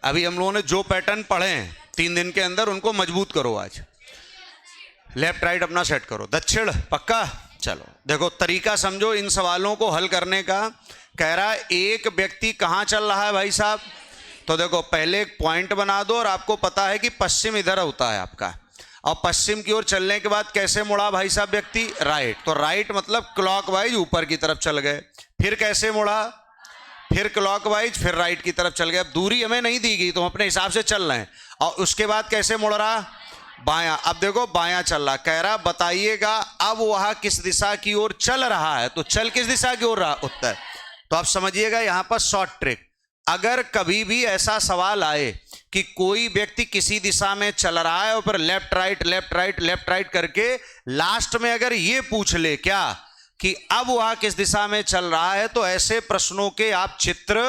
अभी हम लोगों ने जो पैटर्न पढ़े हैं 3 दिन के अंदर, उनको मजबूत करो। आज लेफ्ट राइट अपना सेट करो। दक्षिण पक्का। चलो देखो तरीका समझो इन सवालों को हल करने का। कह रहा है एक व्यक्ति कहाँ चल रहा है भाई साहब, तो देखो पहले एक पॉइंट बना दो और आपको पता है कि पश्चिम इधर होता है आपका, और पश्चिम की ओर चलने के बाद कैसे मुड़ा भाई साहब व्यक्ति, राइट। तो राइट मतलब क्लॉकवाइज ऊपर की तरफ चल गए। फिर कैसे मुड़ा, फिर क्लॉकवाइज, फिर राइट की तरफ चल गए। अब दूरी हमें नहीं दी गई तो हम अपने हिसाब से चल रहे हैं। और उसके बाद कैसे मुड़ रहा, बायां। अब देखो बायां चल रहा। कह रहा बताइएगा अब वह किस दिशा की ओर चल रहा है, तो चल किस दिशा की ओर रहा, उत्तर। तो आप समझिएगा यहां पर शॉर्ट ट्रिक। अगर कभी भी ऐसा सवाल आए कि कोई व्यक्ति किसी दिशा में चल रहा है और फिर left right left right left right करके लास्ट में अगर ये पूछ ले क्या कि अब वह किस दिशा में चल रहा है, तो ऐसे प्रश्नों के आप चित्र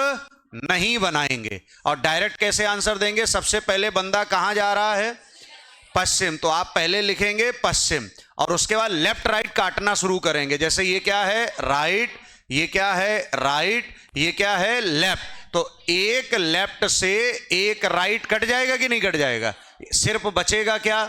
नहीं बनाएंगे और डायरेक्ट कैसे आंसर देंगे। सबसे पहले बंदा कहां जा रहा है, पश्चिम, तो आप पहले लिखेंगे पश्चिम और उसके बाद लेफ्ट राइट काटना शुरू करेंगे। जैसे ये क्या है राइट, ये क्या है राइट, ये क्या है लेफ्ट। तो एक लेफ्ट से एक राइट कट जाएगा कि नहीं कट जाएगा, सिर्फ बचेगा क्या।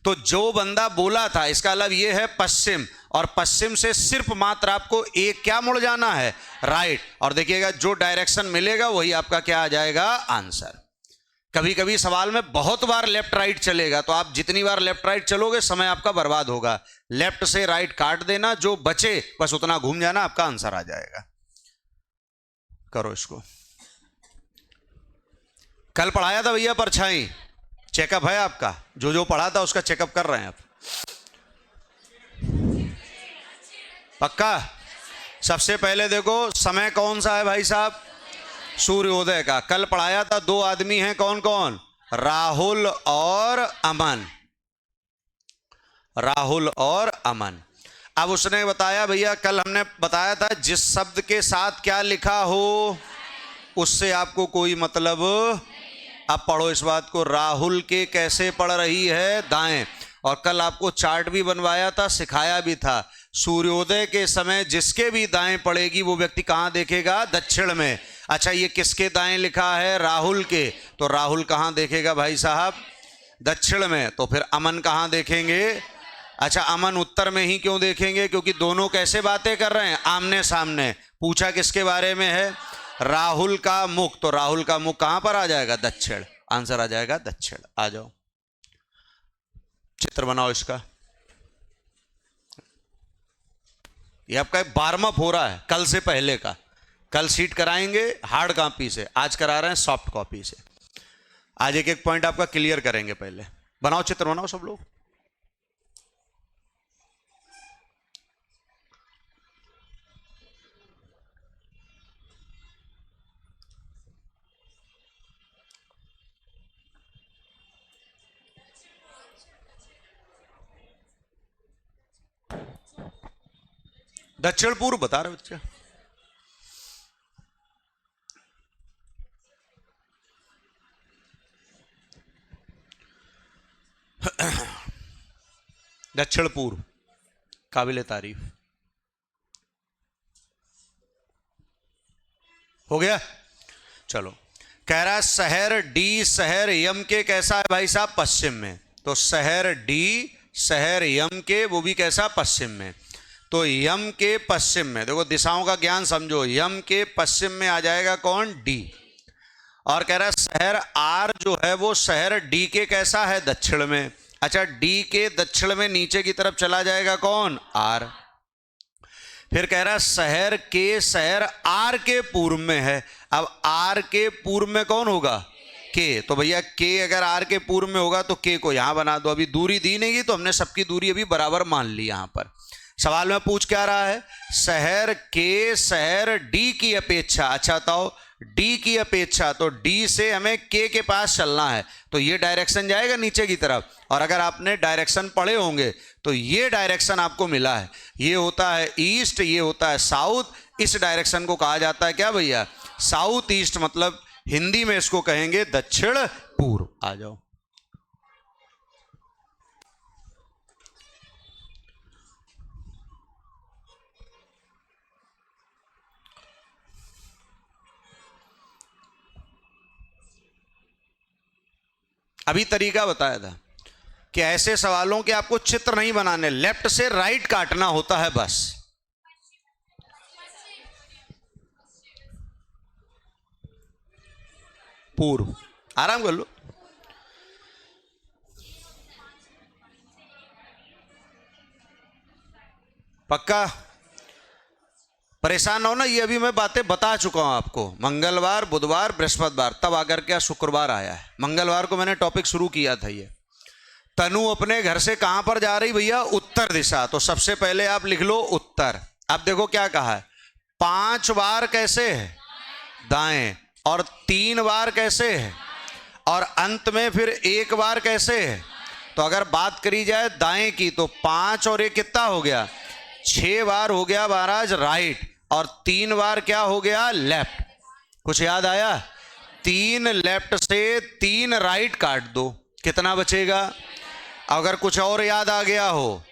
तो जो बंदा बोला था इसका मतलब ये है पश्चिम, और पश्चिम से सिर्फ मात्र आपको एक क्या मुड़ जाना है, राइट। और देखिएगा जो डायरेक्शन मिलेगा वही आपका क्या आ जाएगा, आंसर। कभी कभी सवाल में बहुत बार लेफ्ट राइट चलेगा, तो आप जितनी बार लेफ्ट राइट चलोगे समय आपका बर्बाद होगा। लेफ्ट से राइट काट देना, जो बचे बस उतना घूम जाना, आपका आंसर आ जाएगा। करो इसको। कल पढ़ाया था भैया परछाई, चेकअप है आपका, जो जो पढ़ा था उसका चेकअप कर रहे हैं आप, पक्का। सबसे पहले देखो समय कौन सा है भाई साहब, सूर्योदय का। कल पढ़ाया था 2 आदमी हैं, कौन कौन, राहुल और अमन, राहुल और अमन। अब उसने बताया भैया, कल हमने बताया था जिस शब्द के साथ क्या लिखा हो उससे आपको कोई मतलब। अब पढ़ो इस बात को, राहुल के कैसे पढ़ रही है, दाएं। और कल आपको चार्ट भी बनवाया था, सिखाया भी था, सूर्योदय के समय जिसके भी दाएं पड़ेगी वो व्यक्ति कहां देखेगा, दक्षिण में। अच्छा ये किसके दाएं लिखा है, राहुल के, तो राहुल कहां देखेगा भाई साहब, दक्षिण में। तो फिर अमन कहां देखेंगे, अच्छा अमन उत्तर में ही क्यों देखेंगे, क्योंकि दोनों कैसे बातें कर रहे हैं, आमने सामने। पूछा किसके बारे में है, राहुल का मुख, तो राहुल का मुख कहां पर आ जाएगा, दक्षिण। आंसर आ जाएगा दक्षिण। आ जाओ चित्र बनाओ इसका। ये आपका 12वां हो रहा है कल से पहले का। कल सीट कराएंगे हार्ड कॉपी से, आज करा रहे हैं सॉफ्ट कॉपी से। आज एक एक पॉइंट आपका क्लियर करेंगे। पहले बनाओ चित्र, बनाओ सब लोग। दक्षिण पूर्व बता रहे बच्चे। दक्षिण पूर्व काबिले तारीफ हो गया। चलो कह रहा है शहर डी शहर यम के कैसा है भाई साहब, पश्चिम में। तो शहर डी शहर यम के वो भी कैसा, पश्चिम में। तो यम के पश्चिम में, देखो दिशाओं का ज्ञान समझो, यम के पश्चिम में आ जाएगा कौन, डी। और कह रहा है शहर आर जो है वो शहर डी के कैसा है, दक्षिण में। अच्छा डी के दक्षिण में नीचे की तरफ चला जाएगा कौन, आर। फिर कह रहा है शहर आर के पूर्व में है। अब आर के पूर्व में कौन होगा, के। तो भैया के अगर आर के पूर्व में होगा तो के को यहां बना दो। अभी दूरी दी नहीं तो हमने सबकी दूरी अभी बराबर मान ली। यहां पर सवाल में पूछ क्या रहा है, शहर के शहर डी की अपेक्षा, अच्छा बताओ डी की अपेक्षा, तो डी से हमें के पास चलना है, तो ये डायरेक्शन जाएगा नीचे की तरफ। और अगर आपने डायरेक्शन पढ़े होंगे तो ये डायरेक्शन आपको मिला है, ये होता है ईस्ट, ये होता है साउथ। इस डायरेक्शन को कहा जाता है क्या भैया, साउथ ईस्ट, मतलब हिंदी में इसको कहेंगे दक्षिण पूर्व। आ जाओ अभी तरीका बताया था कि ऐसे सवालों के आपको चित्र नहीं बनाने, लेफ्ट से राइट काटना होता है बस। पूर्व, आराम कर लो। पक्का परेशान हो ना, ये अभी मैं बातें बता चुका हूं आपको। मंगलवार, बुधवार, बृहस्पतिवार, तब आकर के शुक्रवार आया है। मंगलवार को मैंने टॉपिक शुरू किया था ये। तनु अपने घर से कहां पर जा रही भैया? उत्तर दिशा। तो सबसे पहले आप लिख लो उत्तर। अब देखो क्या कहा है, 5 बार कैसे है? दाएं। और 3 बार कैसे है? और अंत में फिर 1 बार कैसे है? तो अगर बात करी जाए दाएं की तो 5 और 1 कितना हो गया? 6 बार हो गया महाराज राइट, और 3 बार क्या हो गया? लेफ्ट। कुछ याद आया? 3 लेफ्ट से 3 राइट काट दो, कितना बचेगा? अगर कुछ और याद आ गया हो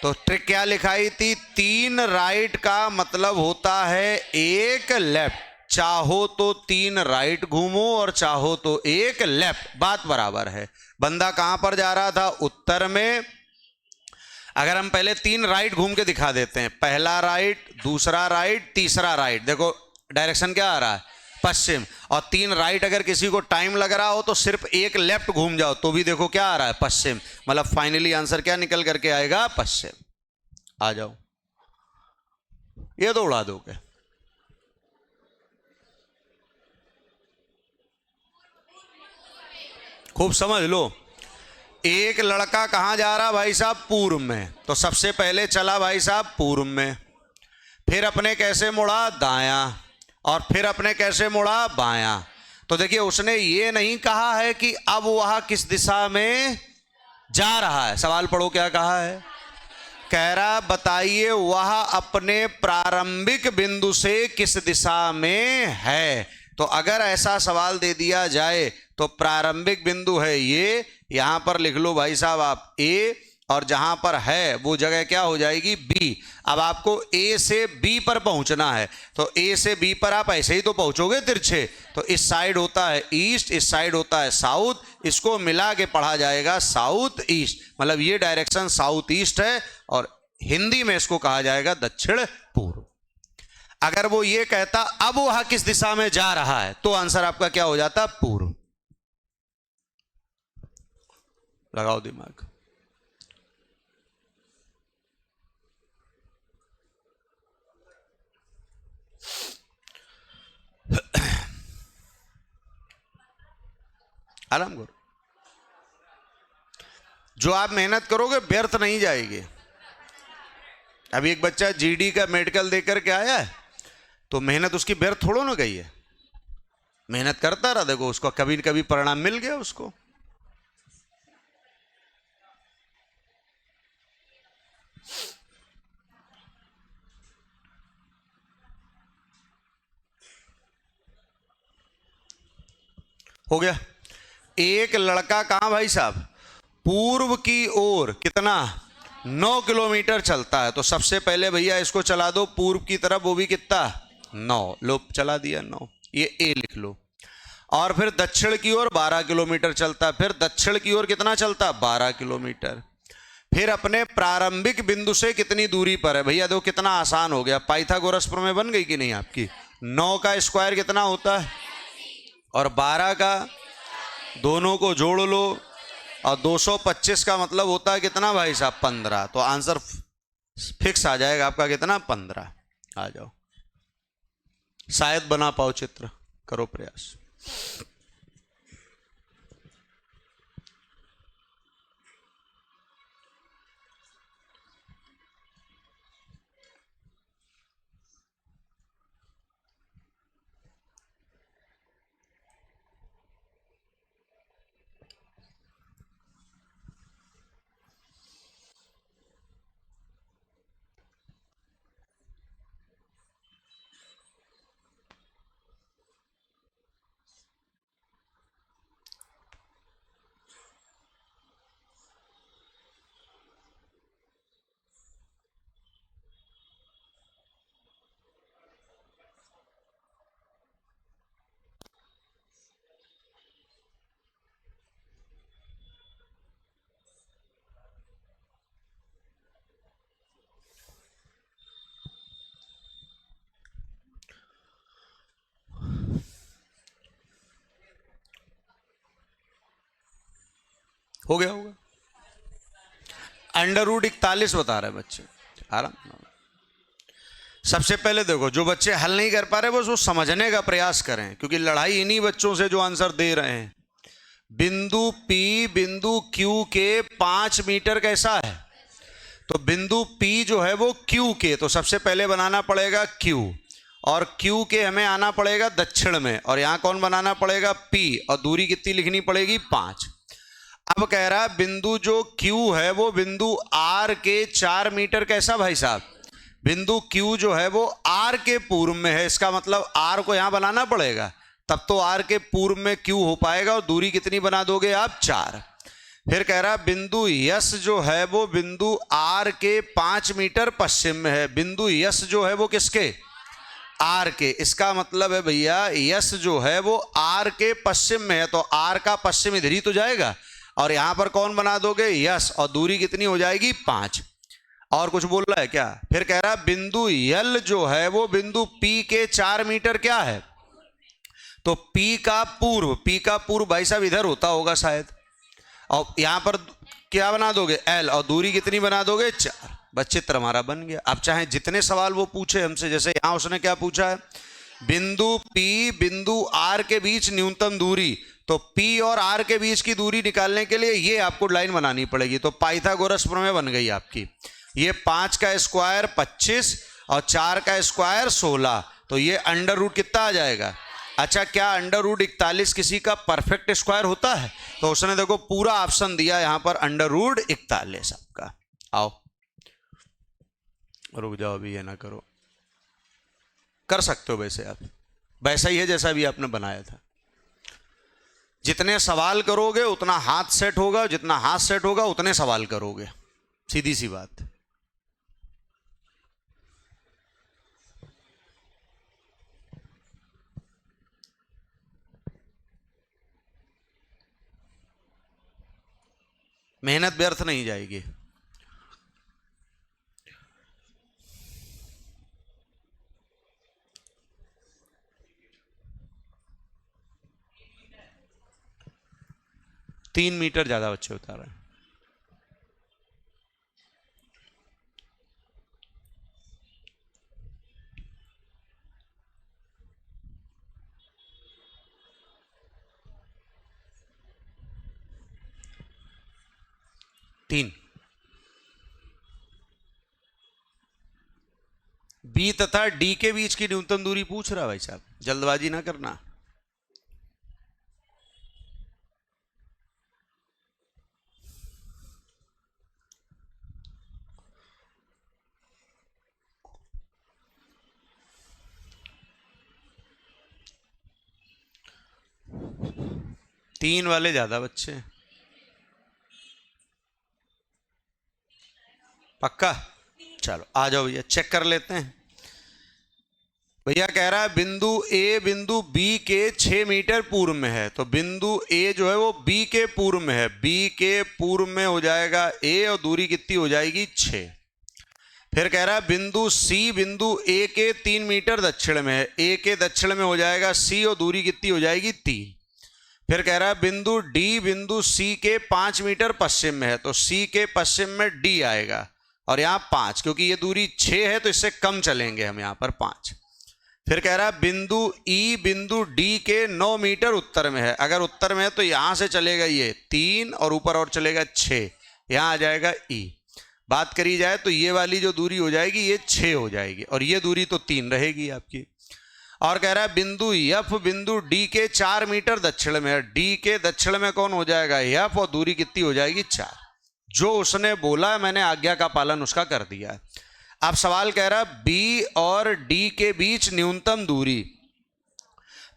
तो ट्रिक क्या लिखाई थी? 3 राइट का मतलब होता है 1 लेफ्ट। चाहो तो 3 राइट घूमो और चाहो तो 1 लेफ्ट, बात बराबर है। बंदा कहां पर जा रहा था? उत्तर में। अगर हम पहले 3 राइट घूम के दिखा देते हैं, पहला राइट, दूसरा राइट, तीसरा राइट, देखो डायरेक्शन क्या आ रहा है? पश्चिम। और 3 राइट अगर किसी को टाइम लग रहा हो तो सिर्फ 1 लेफ्ट घूम जाओ तो भी देखो क्या आ रहा है? पश्चिम। मतलब फाइनली आंसर क्या निकल करके आएगा? पश्चिम। आ जाओ, ये तो उड़ा दोगे। खूब समझ लो। एक लड़का कहां जा रहा भाई साहब? पूर्व में। तो सबसे पहले चला भाई साहब पूर्व में, फिर अपने कैसे मुड़ा? दायां। और फिर अपने कैसे मुड़ा? बायां। तो देखिए उसने ये नहीं कहा है कि अब वह किस दिशा में जा रहा है। सवाल पढ़ो क्या कहा है। कह रहा बताइए वह अपने प्रारंभिक बिंदु से किस दिशा में है। तो अगर ऐसा सवाल दे दिया जाए तो प्रारंभिक बिंदु है ये, यहां पर लिख लो भाई साहब आप ए, और जहां पर है वो जगह क्या हो जाएगी? बी। अब आपको ए से बी पर पहुंचना है, तो ए से बी पर आप ऐसे ही तो पहुंचोगे तिरछे। तो इस साइड होता है ईस्ट, इस साइड होता है साउथ, इसको मिला के पढ़ा जाएगा साउथ ईस्ट। मतलब ये डायरेक्शन साउथ ईस्ट है और हिंदी में इसको कहा जाएगा दक्षिण पूर्व। अगर वो ये कहता अब वह किस दिशा में जा रहा है तो आंसर आपका क्या हो जाता? पूर्व। लगाओ दिमाग। आराम करो। जो आप मेहनत करोगे व्यर्थ नहीं जाएगी। अभी एक बच्चा जीडी का मेडिकल देकर के आया है, तो मेहनत उसकी व्यर्थ थोड़ो ना गई है। मेहनत करता रहा, देखो उसको कभी न कभी परिणाम मिल गया उसको। हो गया। एक लड़का कहां भाई साहब? पूर्व की ओर कितना? 9 किलोमीटर चलता है। तो सबसे पहले भैया इसको चला दो पूर्व की तरफ, वो भी कितना? 9। लो चला दिया 9, ये ए लिख लो। और फिर दक्षिण की ओर 12 किलोमीटर चलता है। फिर दक्षिण की ओर कितना चलता? 12 किलोमीटर। फिर अपने प्रारंभिक बिंदु से कितनी दूरी पर है? भैया देखो कितना आसान हो गया। पाइथागोरस प्रमेय बन गई कि नहीं आपकी? 9 का स्क्वायर कितना होता है? और 12 का, दोनों को जोड़ लो, और 225 का मतलब होता है कितना भाई साहब? 15। तो आंसर फिक्स आ जाएगा आपका कितना? 15। आ जाओ, शायद बना पाओ चित्र, करो प्रयास। हो गया होगा। अंडर रूट 41 बता रहे बच्चे, आराम। सबसे पहले देखो, जो बच्चे हल नहीं कर पा रहे बस वो समझने का प्रयास करें, क्योंकि लड़ाई इन्हीं बच्चों से जो आंसर दे रहे हैं। बिंदु P बिंदु Q के 5 मीटर कैसा है? तो बिंदु P जो है वो Q के, तो सबसे पहले बनाना पड़ेगा Q, और Q के हमें आना पड़ेगा दक्षिण में, और यहां कौन बनाना पड़ेगा? P, और दूरी कितनी लिखनी पड़ेगी? 5। अब कह रहा है बिंदु जो Q है वो बिंदु R के 4 मीटर कैसा भाई साहब? बिंदु Q जो है वो R के पूर्व में है, इसका मतलब R को यहां बनाना पड़ेगा, तब तो R के पूर्व में Q हो पाएगा, और दूरी कितनी बना दोगे आप? 4। फिर कह रहा बिंदु यस जो है वो बिंदु R के 5 मीटर पश्चिम में है। बिंदु यस जो है वो किसके? R के। इसका मतलब है भैया यस जो है वो R के पश्चिम में है, तो R का पश्चिम इधर ही तो जाएगा, और यहां पर कौन बना दोगे? यस, और दूरी कितनी हो जाएगी? 5। और कुछ बोल रहा है क्या? फिर कह रहा बिंदु यल जो है वो बिंदु P के 4 मीटर क्या है? तो P का पूर्व भाई साहब इधर होता होगा शायद, और यहां पर क्या बना दोगे? L, और दूरी कितनी बना दोगे? 4। बस चित्र हमारा बन गया। अब चाहे जितने सवाल वो पूछे हमसे, जैसे यहां उसने क्या पूछा है? बिंदु P बिंदु R के बीच न्यूनतम दूरी, तो P और R के बीच की दूरी निकालने के लिए ये आपको लाइन बनानी पड़ेगी। तो पाइथागोरस प्रमेय बन गई आपकी। ये 5 का स्क्वायर 25 और 4 का स्क्वायर 16, तो ये अंडर रूट कितना आ जाएगा? अच्छा, क्या अंडर रूट 41 किसी का परफेक्ट स्क्वायर होता है? तो उसने देखो पूरा ऑप्शन दिया यहां पर अंडर रूट 41 आपका। आओ रुक जाओ, अभी ये ना करो, कर सकते हो वैसे आप, वैसा ही है जैसा भी आपने बनाया था। जितने सवाल करोगे उतना हाथ सेट होगा, जितना हाथ सेट होगा उतने सवाल करोगे, सीधी सी बात। मेहनत व्यर्थ नहीं जाएगी। तीन मीटर ज्यादा बच्चे बता रहे हैं। तीन। बी तथा डी के बीच की न्यूनतम दूरी पूछ रहा भाई साहब, जल्दबाजी ना करना। तीन वाले ज्यादा बच्चे, पक्का? चलो आ जाओ भैया, चेक कर लेते हैं। भैया कह रहा है बिंदु ए बिंदु बी के 6 मीटर पूर्व में है, तो बिंदु ए जो है वो बी के पूर्व में है, बी के पूर्व में हो जाएगा ए, और दूरी कितनी हो जाएगी? 6। फिर कह रहा है बिंदु सी बिंदु ए के 3 मीटर दक्षिण में है, ए के दक्षिण में हो जाएगा सी, और दूरी कितनी हो जाएगी? 3। फिर कह रहा है बिंदु डी बिंदु सी के 5 मीटर पश्चिम में है, तो सी के पश्चिम में डी आएगा, और यहां 5, क्योंकि ये दूरी 6 है तो इससे कम चलेंगे हम यहां पर 5। फिर कह रहा है बिंदु ई बिंदु डी के 9 मीटर उत्तर में है, अगर उत्तर में है तो यहां से चलेगा ये 3, और ऊपर और चलेगा 6, यहां आ जाएगा ई। बात करी जाए तो ये वाली जो दूरी हो जाएगी ये 6 हो जाएगी, और ये दूरी तो 3 रहेगी आपकी। और कह रहा है बिंदु एफ बिंदु डी के 4 मीटर दक्षिण में है, डी के दक्षिण में कौन हो जाएगा? एफ, और दूरी कितनी हो जाएगी? 4। जो उसने बोला मैंने आज्ञा का पालन उसका कर दिया है। अब सवाल कह रहा है बी और डी के बीच न्यूनतम दूरी,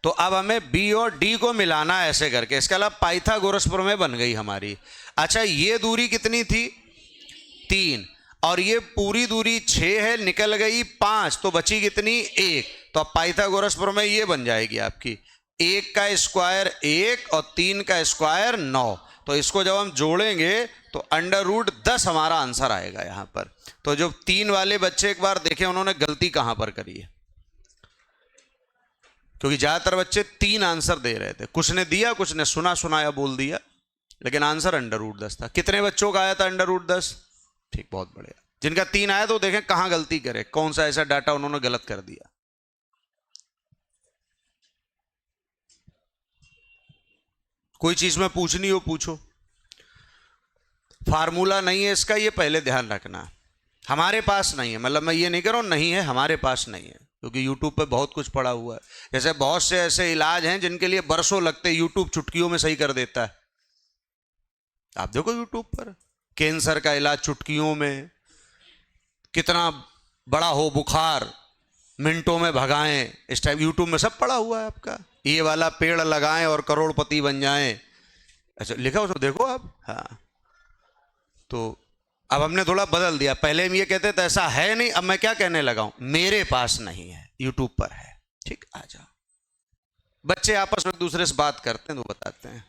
तो अब हमें बी और डी को मिलाना है ऐसे करके, इसके अलावा पाइथागोरस प्रमेय बन गई हमारी। अच्छा, ये दूरी कितनी थी? 3, और ये पूरी दूरी 6 है, निकल गई 5, तो बची कितनी? 1। तो अब पाइथागोरस प्रमेय ये बन जाएगी आपकी, 1 का स्क्वायर 1 और 3 का स्क्वायर 9, तो इसको जब हम जोड़ेंगे तो अंडर रूट 10 हमारा आंसर आएगा यहां पर। तो जो 3 वाले बच्चे एक बार देखें उन्होंने गलती कहां पर करी है, क्योंकि ज्यादातर बच्चे 3 आंसर दे रहे थे, कुछ ने दिया कुछ ने सुना सुनाया बोल दिया, लेकिन आंसर √10 था। कितने बच्चों का आया था √10? ठीक, बहुत बढ़िया। जिनका 3 आया तो देखें कहां गलती करे, कौन सा ऐसा डाटा उन्होंने गलत कर दिया। कोई चीज में पूछनी हो पूछो। फार्मूला नहीं है इसका, ये पहले ध्यान रखना। हमारे पास नहीं है, मतलब मैं ये नहीं कह रहा हूं नहीं है, हमारे पास नहीं है, क्योंकि यूट्यूब पे बहुत कुछ पड़ा हुआ है। जैसे बहुत से ऐसे इलाज हैं जिनके लिए बरसों लगते हैं, यूट्यूब चुटकियों में सही कर देता है। आप देखो यूट्यूब पर कैंसर का इलाज चुटकियों में, कितना बड़ा हो बुखार मिनटों में भगाएं, इस टाइप यूट्यूब में सब पड़ा हुआ है आपका। ये वाला पेड़ लगाएं और करोड़पति बन जाएं, अच्छा लिखा उसमें देखो आप। हाँ, तो अब हमने थोड़ा बदल दिया। पहले हम ये कहते थे ऐसा है नहीं, अब मैं क्या कहने लगा हूं, मेरे पास नहीं है, यूट्यूब पर है। ठीक, आ जाओ। बच्चे आपस में एक दूसरे से बात करते हैं तो बताते हैं,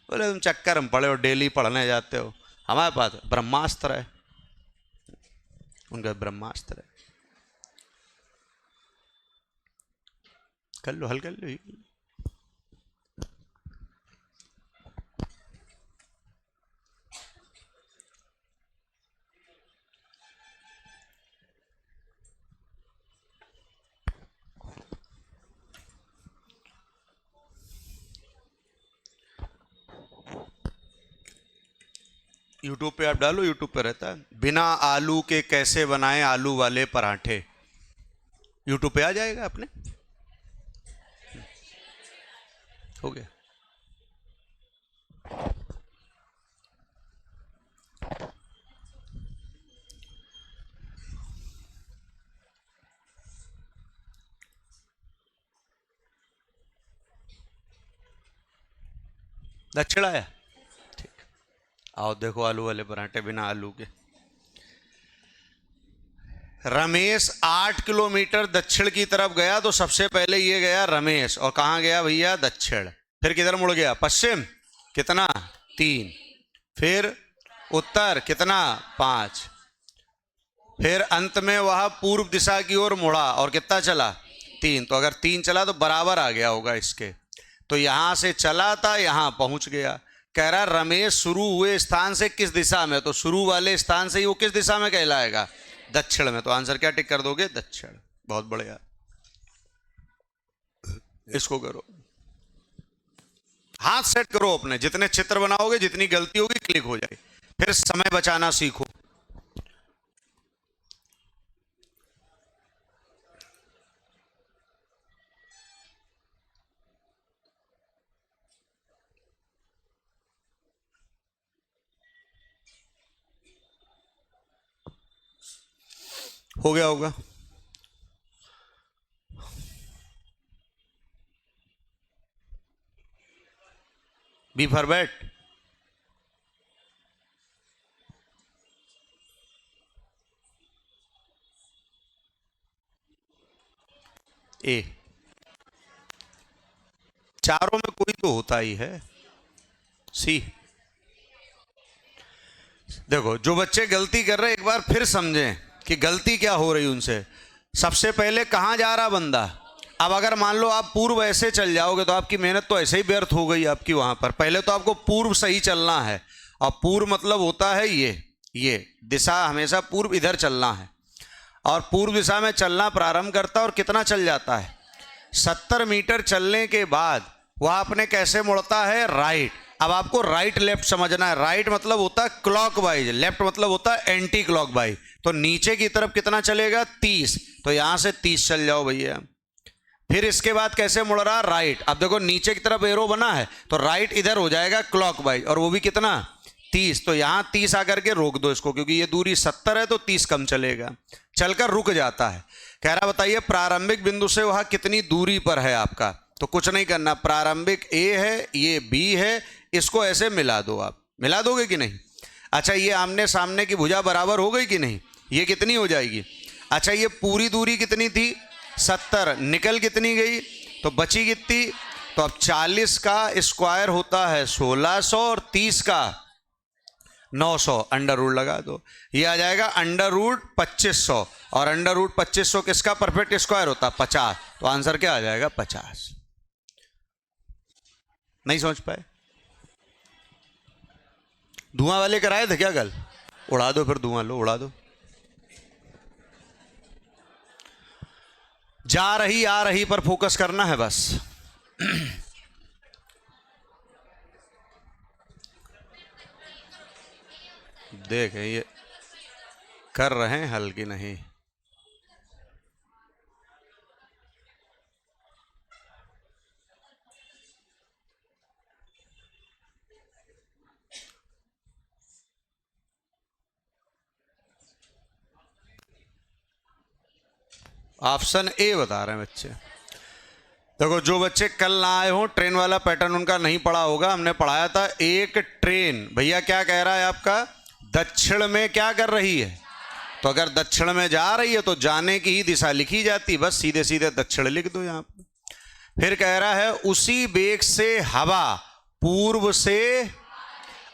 बोले तुम चक्कर में पड़े हो, डेली पढ़ने जाते हो। हमारे पास ब्रह्मास्त्र है, उनका ब्रह्मास्त्र है। कर लो, हल कर लो। यूट्यूब पे आप डालो, यूट्यूब पे रहता है बिना आलू के कैसे बनाएं आलू वाले पराठे। यूट्यूब पे आ जाएगा अपने, हो गया। दक्षिण आया, ठीक। आओ देखो आलू वाले पराठे बिना आलू के। रमेश 8 किलोमीटर दक्षिण की तरफ गया, तो सबसे पहले ये गया रमेश, और कहां गया भैया? दक्षिण। फिर किधर मुड़ गया? पश्चिम। कितना? 3। फिर उत्तर कितना? 5। फिर अंत में वह पूर्व दिशा की ओर मुड़ा, और कितना चला? 3। तो अगर 3 चला तो बराबर आ गया होगा इसके। तो यहां से चला था, यहां पहुंच गया। कह रहा रमेश शुरू हुए स्थान से किस दिशा में, तो शुरू वाले स्थान से ही वो किस दिशा में कहलाएगा? दक्षिण में। तो आंसर क्या टिक कर दोगे? दक्षिण। बहुत बढ़िया, इसको करो, हाथ सेट करो अपने। जितने चित्र बनाओगे, जितनी गलती होगी क्लिक हो जाए। फिर समय बचाना सीखो। हो गया होगा। B for bat. ए। चारों में कोई तो होता ही है। सी। देखो जो बच्चे गलती कर रहे हैं, एक बार फिर समझें कि गलती क्या हो रही उनसे। सबसे पहले कहां जा रहा बंदा? अब अगर मान लो आप पूर्व ऐसे चल जाओगे तो आपकी मेहनत तो ऐसे ही व्यर्थ हो गई आपकी। वहां पर पहले तो आपको पूर्व सही चलना है, और पूर्व मतलब होता है ये दिशा हमेशा पूर्व इधर चलना है, और पूर्व दिशा में चलना प्रारंभ करता है। और कितना चल जाता है? 70 मीटर चलने के बाद वह अपने कैसे मुड़ता है? राइट। अब आपको राइट लेफ्ट समझना है। राइट मतलब होता है क्लॉकवाइज, लेफ्ट मतलब होता है एंटी क्लॉकवाइज। तो नीचे की तरफ कितना चलेगा? 30। तो यहां से 30 चल जाओ भैया। फिर इसके बाद कैसे मुड़ रहा? राइट। अब देखो नीचे की तरफ एरो बना है, तो राइट इधर हो जाएगा क्लॉकवाइज, और वो भी कितना? 30। तो यहां 30 आकर के रोक दो इसको, क्योंकि ये दूरी 70 है तो 30 कम चलेगा, चलकर रुक जाता है। कह रहा बताइए प्रारंभिक बिंदु से वहां कितनी दूरी पर है आपका? तो कुछ नहीं करना, प्रारंभिक ए है, ये बी है, इसको ऐसे मिला दो। आप मिला दोगे कि नहीं? अच्छा, ये आमने सामने की भुजा बराबर हो गई कि नहीं? ये कितनी हो जाएगी? अच्छा, ये पूरी दूरी कितनी थी? 70। निकल कितनी गई? तो बची कितनी? तो अब 40 का स्क्वायर होता है 1600, और 30 का 900। अंडर रूट लगा दो, ये आ जाएगा अंडर रूट 2500। और अंडर रूट 2500 किसका परफेक्ट स्क्वायर होता है? 50। तो आंसर क्या आ जाएगा? 50। नहीं समझ पाए? धुआं वाले कराए थे क्या कल? उड़ा दो फिर, धुआं लो, उड़ा दो। जा रही आ रही पर फोकस करना है बस। देखें ये कर रहे हैं हल की नहीं। ऑप्शन ए बता रहे हैं बच्चे। देखो जो बच्चे कल ना आए हो, ट्रेन वाला पैटर्न उनका नहीं पढ़ा होगा। हमने पढ़ाया था एक ट्रेन, भैया क्या कह रहा है आपका, दक्षिण में क्या कर रही है, तो अगर दक्षिण में जा रही है तो जाने की ही दिशा लिखी जाती, बस सीधे सीधे दक्षिण लिख दो यहां पर। फिर कह रहा है उसी वेग से हवा पूर्व से,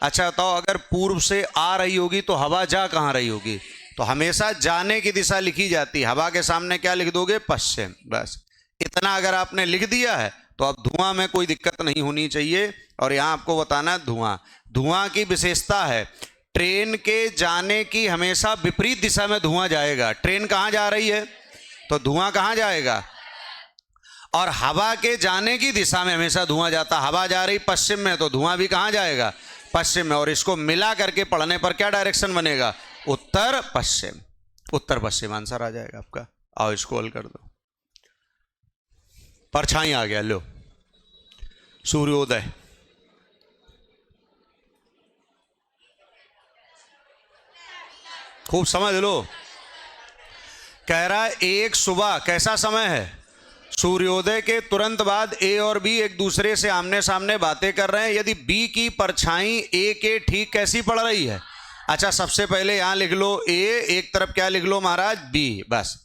अच्छा बताओ अगर पूर्व से आ रही होगी तो हवा जा कहां रही होगी, तो हमेशा जाने की दिशा लिखी जाती, हवा के सामने क्या लिख दोगे, पश्चिम। बस इतना अगर आपने लिख दिया है तो अब धुआं में कोई दिक्कत नहीं होनी चाहिए। और यहां आपको बताना है धुआं, धुआं की विशेषता है ट्रेन के जाने की हमेशा विपरीत दिशा में धुआं जाएगा। ट्रेन कहां जा रही है तो धुआं कहां जाएगा, और हवा के जाने की दिशा में हमेशा धुआं जाता, हवा जा रही पश्चिम में तो धुआं भी कहां जाएगा, पश्चिम में। और इसको मिला करके पढ़ने पर क्या डायरेक्शन बनेगा, उत्तर पश्चिम, उत्तर पश्चिम आंसर आ जाएगा आपका। आओ इसको हल कर दो। परछाई आ गया, लो सूर्योदय, खूब समझ लो। कह रहा है एक सुबह कैसा समय है, सूर्योदय के तुरंत बाद ए और बी एक दूसरे से आमने सामने बातें कर रहे हैं। यदि बी की परछाई ए के ठीक कैसी पड़ रही है, अच्छा सबसे पहले यहां लिख लो ए, एक तरफ क्या लिख लो महाराज, बी, बस।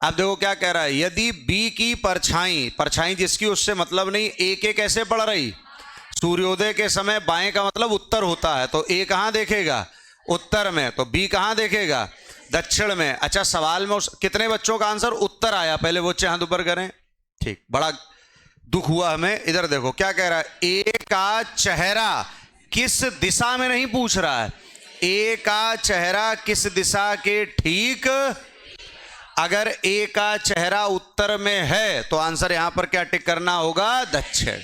अब देखो क्या कह रहा है, यदि बी की परछाई, परछाई जिसकी उससे मतलब नहीं, ए के कैसे पड़ रही, सूर्योदय के समय बाएं का मतलब उत्तर होता है, तो ए कहां देखेगा, उत्तर में, तो बी कहां देखेगा, दक्षिण में। अच्छा सवाल में कितने बच्चों का आंसर उत्तर आया, पहले वो हाथ ऊपर करें, ठीक, बड़ा दुख हुआ हमें। इधर देखो क्या कह रहा है, ए का चेहरा किस दिशा में नहीं पूछ रहा है, ए का चेहरा किस दिशा के ठीक, अगर ए का चेहरा उत्तर में है तो आंसर यहां पर क्या टिक करना होगा, दक्षिण।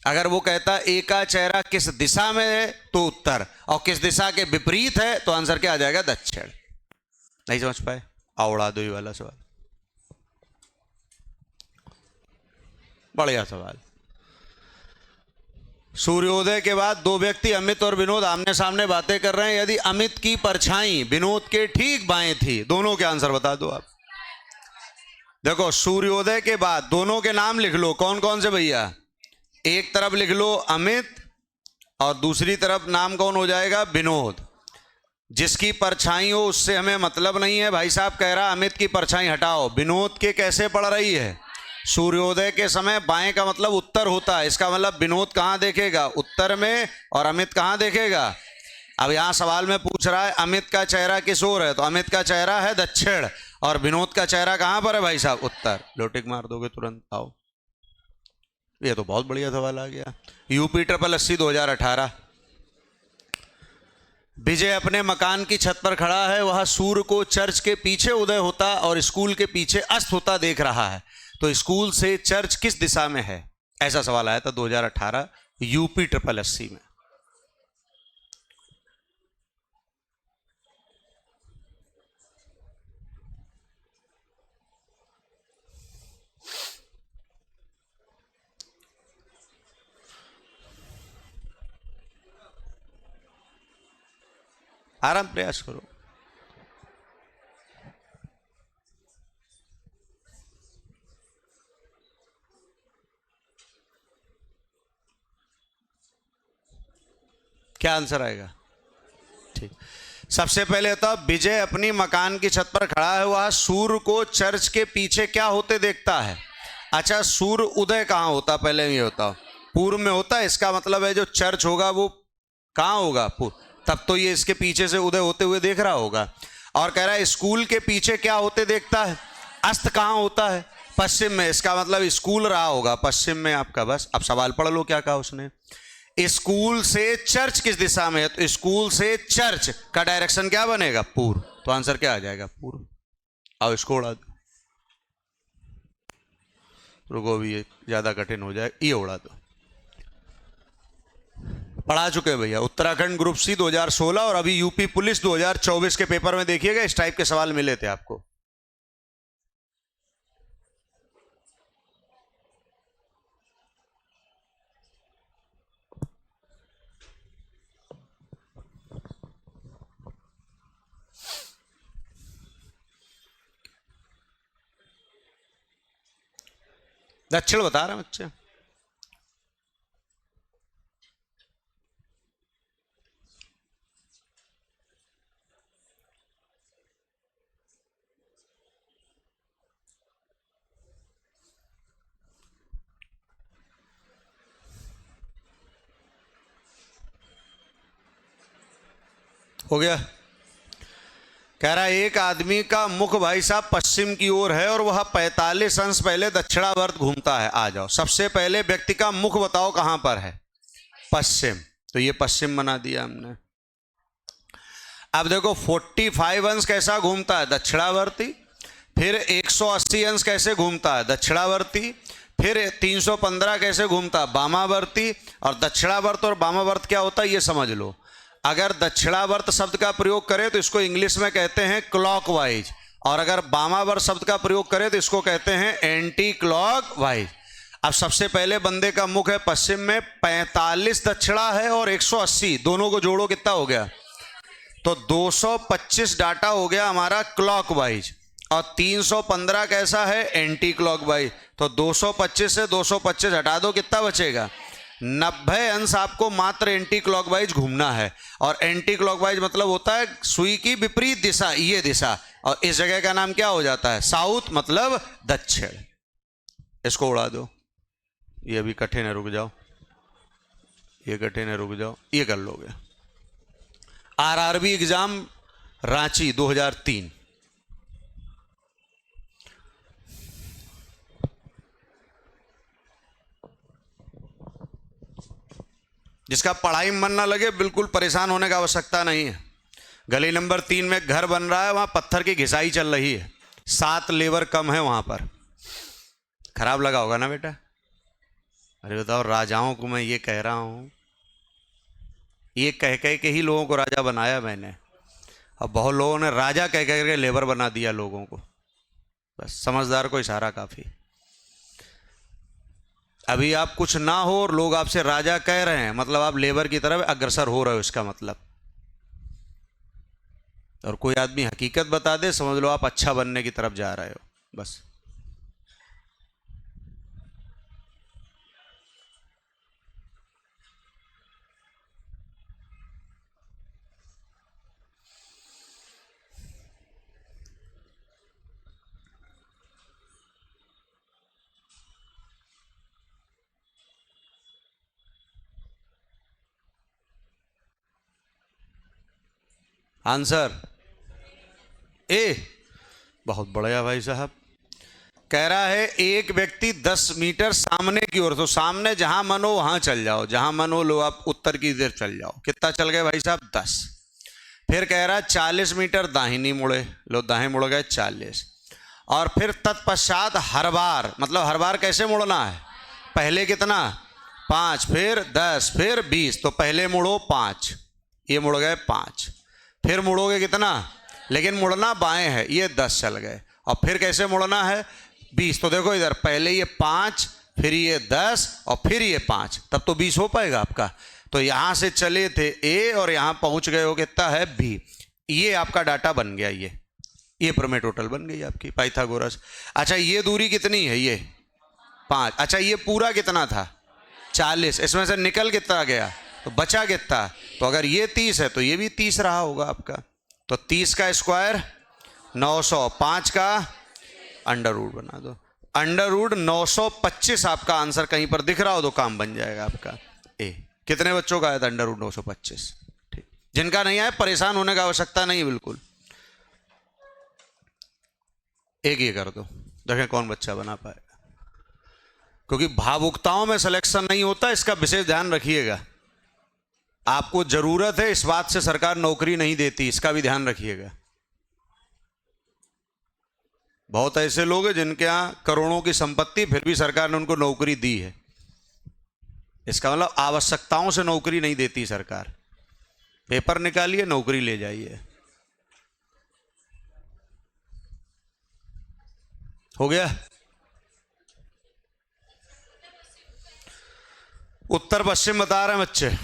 अगर वो कहता ए का चेहरा किस दिशा में है तो उत्तर, और किस दिशा के विपरीत है तो आंसर क्या आ जाएगा, दक्षिण। नहीं समझ पाए, उड़ा दो ये वाला सवाल, बढ़िया सवाल। सूर्योदय के बाद दो व्यक्ति अमित और विनोद आमने सामने बातें कर रहे हैं। यदि अमित की परछाई विनोद के ठीक बाएं थी, दोनों के आंसर बता दो आप। देखो सूर्योदय के बाद दोनों के नाम लिख लो, कौन कौन से भैया, एक तरफ लिख लो अमित और दूसरी तरफ नाम कौन हो जाएगा, विनोद। जिसकी परछाई हो उससे हमें मतलब नहीं है, भाई साहब कह रहा अमित की परछाई हटाओ, विनोद के कैसे पड़ रही है, सूर्योदय के समय बाएं का मतलब उत्तर होता है, इसका मतलब विनोद कहां देखेगा, उत्तर में, और अमित कहां देखेगा। अब यहां सवाल में पूछ रहा है अमित का चेहरा किस ओर है, तो अमित का चेहरा है दक्षिण, और विनोद का चेहरा कहां पर है भाई साहब, उत्तर। लोटिक मार दोगे तुरंत, आओ। ये तो बहुत बढ़िया सवाल आ गया। यूपी 80 2018। विजय अपने मकान की छत पर खड़ा है, वह सूर्य को चर्च के पीछे उदय होता और स्कूल के पीछे अस्त होता देख रहा है, तो स्कूल से चर्च किस दिशा में है, ऐसा सवाल आया था 2018 यूपी 80 में। आराम प्रयास करो। क्या आंसर आएगा, ठीक। सबसे पहले तो विजय अपनी मकान की छत पर खड़ा है, वह सूर्य को चर्च के पीछे क्या होते देखता है। अच्छा सूर्य उदय कहां होता, पहले ये होता पूर्व में होता है, इसका मतलब है जो चर्च होगा वो कहां होगा, तब तो ये इसके पीछे से उदय होते हुए देख रहा होगा। और कह रहा है स्कूल के पीछे क्या होते देखता है, अस्त कहां होता है, पश्चिम में, इसका मतलब स्कूल रहा होगा पश्चिम में आपका। बस अब सवाल पढ़ लो क्या कहा उसने, स्कूल से चर्च किस दिशा में है? तो स्कूल से चर्च का डायरेक्शन क्या बनेगा? पूर्व। तो आंसर क्या आ जाएगा? पूर्व। आओ इसको उड़ा दो, रुको भी, ये ज्यादा कठिन हो जाए, ये उड़ा दो। पढ़ा चुके हैं भैया, उत्तराखंड ग्रुप सी 2016 और अभी यूपी पुलिस 2024 के पेपर में देखिएगा इस टाइप के सवाल मिले थे आपको। दक्षिण बता रहे हैं बच्चे। हो गया। कह रहा है एक आदमी का मुख भाई साहब पश्चिम की ओर है और वह 45 अंश पहले दक्षिणावर्त घूमता है। आ जाओ, सबसे पहले व्यक्ति का मुख बताओ कहां पर है? पश्चिम। तो ये पश्चिम बना दिया हमने। अब देखो 45 अंश कैसा घूमता है? दक्षिणावर्ती। फिर 180 अंश कैसे घूमता है? दक्षिणावर्ती। फिर 315 कैसे घूमता है? वामावर्ती। और दक्षिणावर्त और वामावर्त क्या होता है ये समझ लो। अगर दक्षिणावर्त शब्द का प्रयोग करें तो इसको इंग्लिश में कहते हैं क्लॉकवाइज, और अगर वामावर्त शब्द का प्रयोग करें तो इसको कहते हैं एंटी क्लॉकवाइज। अब सबसे पहले बंदे का मुख है पश्चिम में, 45 दक्षिणा है और 180, दोनों को जोड़ो कितना हो गया? तो 225 डाटा हो गया हमारा क्लॉकवाइज, और 315 कैसा है? Anti clockwise. तो 225 से 225 हटा दो, कितना बचेगा? 90 अंश आपको मात्र एंटी क्लॉकवाइज घूमना है। और एंटी क्लॉकवाइज मतलब होता है सुई की विपरीत दिशा, ये दिशा, और इस जगह का नाम क्या हो जाता है? साउथ, मतलब दक्षिण। इसको उड़ा दो, ये भी कठिन है, रुक जाओ, ये कठिन है, रुक जाओ, ये कर लोगे। आरआरबी एग्जाम रांची 2003, जिसका पढ़ाई में मन ना लगे बिल्कुल परेशान होने का आवश्यकता नहीं है। गली नंबर 3 में घर बन रहा है, वहां पत्थर की घिसाई चल रही है, 7 लेबर कम है वहां पर। खराब लगा होगा ना बेटा? अरे बताओ, राजाओं को मैं ये कह रहा हूं, ये कह कह के ही लोगों को राजा बनाया मैंने, अब बहुत लोगों ने राजा कह कह के लेबर बना दिया लोगों को। बस समझदार को इशारा काफी। अभी आप कुछ ना हो और लोग आपसे राजा कह रहे हैं, मतलब आप लेबर की तरफ अग्रसर हो रहे हो, इसका मतलब। और कोई आदमी हकीकत बता दे, समझ लो आप अच्छा बनने की तरफ जा रहे हो, बस। आंसर ए, बहुत बढ़िया भाई साहब। कह रहा है एक व्यक्ति 10 मीटर सामने की ओर, तो सामने जहां मन हो वहां चल जाओ, जहां मन हो लो आप उत्तर की तरफ चल जाओ। कितना चल गए भाई साहब? 10। फिर कह रहा है 40 मीटर दाहिनी मुड़े, लो दाहिने मुड़ गए 40। और फिर तत्पश्चात हर बार, मतलब हर बार कैसे मुड़ना है? पहले कितना? 5, फिर 10, फिर 20, तो पहले मुड़ो 5, ये मुड़ गए 5। फिर मुड़ोगे कितना? लेकिन मुड़ना बाएं है, ये 10 चल गए। और फिर कैसे मुड़ना है? 20। तो देखो इधर पहले ये 5, फिर ये 10 और फिर ये 5, तब तो 20 हो पाएगा आपका। तो यहां से चले थे ए और यहां पहुंच गए हो, कितना है? बी। ये आपका डाटा बन गया, ये प्रमेय टोटल बन गई आपकी, पाइथागोरस। अच्छा ये दूरी कितनी है? ये 5। अच्छा ये पूरा कितना था? 40। इसमें से निकल कितना गया? तो बचा कितना? तो अगर ये 30 है तो ये भी 30 रहा होगा आपका। तो 30 का स्क्वायर 900, 5 का अंडर रूट बना दो, अंडर रूट 925 आपका आंसर कहीं पर दिख रहा हो तो काम बन जाएगा आपका ए। कितने बच्चों का आया था अंडर रूट 925? ठीक, जिनका नहीं आया परेशान होने का आवश्यकता नहीं, बिल्कुल एक ये कर दो, देखें कौन बच्चा बना पाएगा। क्योंकि भावुकताओं में सिलेक्शन नहीं होता, इसका विशेष ध्यान रखिएगा। आपको जरूरत है, इस बात से सरकार नौकरी नहीं देती, इसका भी ध्यान रखिएगा। बहुत ऐसे लोग हैं जिनके यहां करोड़ों की संपत्ति, फिर भी सरकार ने उनको नौकरी दी है। इसका मतलब आवश्यकताओं से नौकरी नहीं देती सरकार। पेपर निकालिए, नौकरी ले जाइए। हो गया। उत्तर पश्चिम बता रहे हैं बच्चे।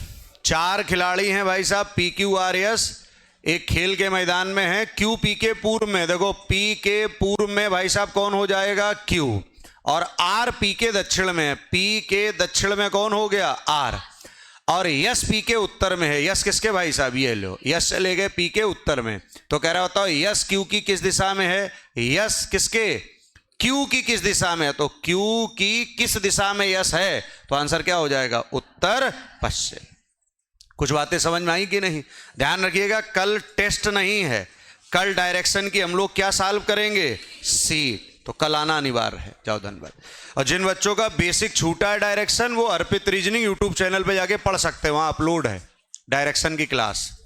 4 खिलाड़ी हैं भाई साहब, PQRS एक खेल के मैदान में है। Q P के पूर्व में, देखो P के पूर्व में भाई साहब कौन हो जाएगा? Q। और R P के दक्षिण में है। P के दक्षिण में कौन हो गया? R। और यस P के उत्तर में है। यस किसके भाई साहब? ये लो, यस चले गए P के उत्तर में। तो कह रहा बताओ यस Q की किस दिशा में है? यस किसके? Q की किस दिशा में है? तो Q की किस दिशा में यस है? तो आंसर क्या हो जाएगा? उत्तर पश्चिम। कुछ बातें समझ में आई कि नहीं? ध्यान रखिएगा, कल टेस्ट नहीं है, कल डायरेक्शन की हम लोग क्या सॉल्व करेंगे? सी। तो कल आना अनिवार्य है। जाओ धन्यवाद। और जिन बच्चों का बेसिक छूटा है डायरेक्शन, वो अर्पित रीजनिंग यूट्यूब चैनल पे जाके पढ़ सकते हैं, वहां अपलोड है डायरेक्शन की क्लास।